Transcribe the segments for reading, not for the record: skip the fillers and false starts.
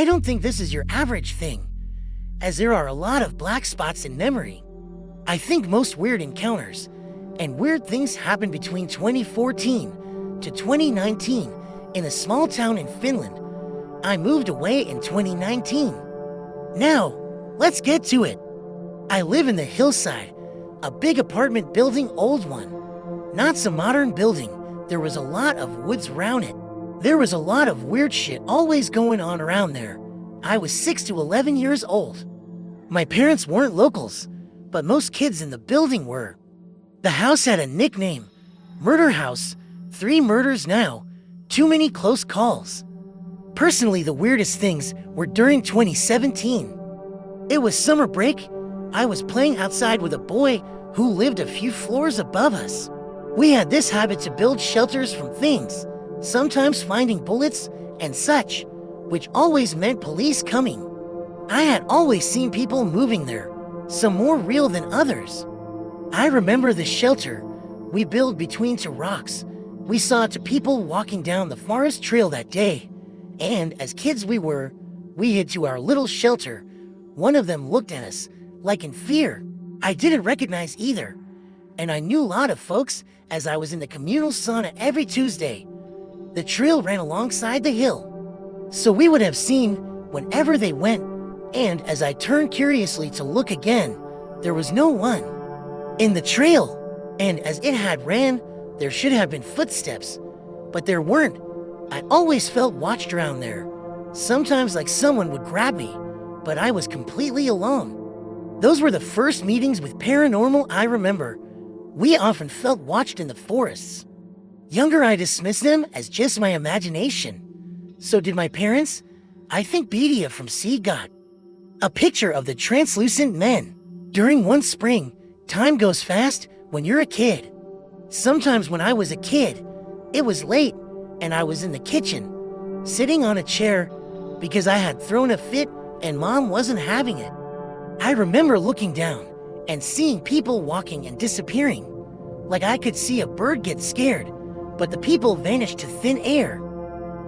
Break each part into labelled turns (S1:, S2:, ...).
S1: I don't think this is your average thing, as there are a lot of black spots in memory. I think most weird encounters and weird things happened between 2014 to 2019 in a small town in Finland. I moved away in 2019. Now, let's get to it. I live in the Hillside, a big apartment building, old one. Not some modern building. There was a lot of woods around it. There was a lot of weird shit always going on around there. I was 6 to 11 years old. My parents weren't locals, but most kids in the building were. The house had a nickname, Murder House, 3 murders now, too many close calls. Personally, the weirdest things were during 2017. It was summer break. I was playing outside with a boy who lived a few floors above us. We had this habit to build shelters from things, sometimes finding bullets and such, which always meant police coming. I had always seen people moving there, some more real than others. I remember the shelter we built between 2 rocks. We saw 2 people walking down the forest trail that day, and as kids we hid to our little shelter. One of them looked at us, like in fear. I didn't recognize either, and I knew a lot of folks as I was in the communal sauna every Tuesday. The trail ran alongside the hill, so we would have seen whenever they went, and as I turned curiously to look again, there was no one in the trail, and as it had ran, there should have been footsteps, but there weren't. I always felt watched around there, sometimes like someone would grab me, but I was completely alone. Those were the first meetings with paranormal I remember. We often felt watched in the forests. Younger, I dismissed them as just my imagination. So did my parents. I think Bedia from C got a picture of the translucent men. During one spring, time goes fast when you're a kid. Sometimes when I was a kid, it was late and I was in the kitchen, sitting on a chair because I had thrown a fit and Mom wasn't having it. I remember looking down and seeing people walking and disappearing. Like I could see a bird get scared, but the people vanished to thin air.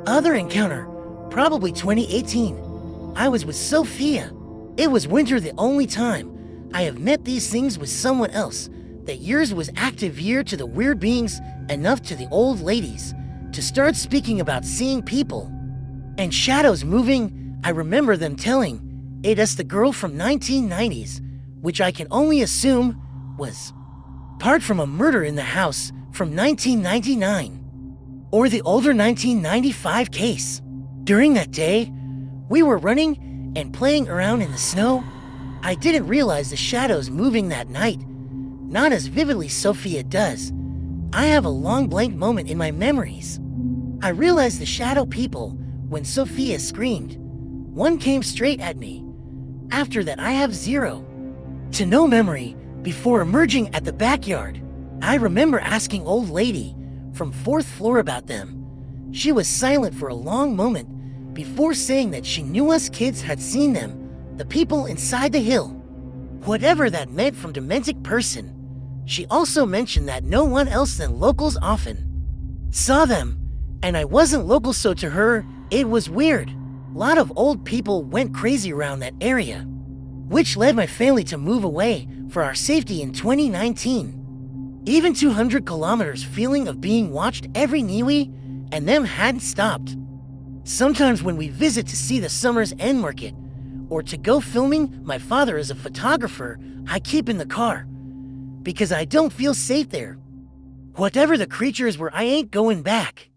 S1: Other encounter, probably 2018. I was with Sophia. It was winter, the only time I have met these things with someone else. That yours was active year to the weird beings, enough to the old ladies to start speaking about seeing people and shadows moving. I remember them telling it us the girl from 1990s, which I can only assume was part from a murder in the house from 1999 or the older 1995 case. During that day, we were running and playing around in the snow. I didn't realize the shadows moving that night, not as vividly Sophia does. I have a long blank moment in my memories. I realized the shadow people when Sophia screamed. One came straight at me. After that, I have 0 to no memory before emerging at the backyard. I remember asking old lady from 4th floor about them. She was silent for a long moment before saying that she knew us kids had seen them, the people inside the hill. Whatever that meant from demented person. She also mentioned that no one else than locals often saw them, and I wasn't local, so to her, it was weird. A lot of old people went crazy around that area, which led my family to move away for our safety in 2019. Even 200 kilometers feeling of being watched every Niwi, and them hadn't stopped. Sometimes when we visit to see the summer's end market, or to go filming, my father is a photographer, I keep in the car, because I don't feel safe there. Whatever the creatures were, I ain't going back.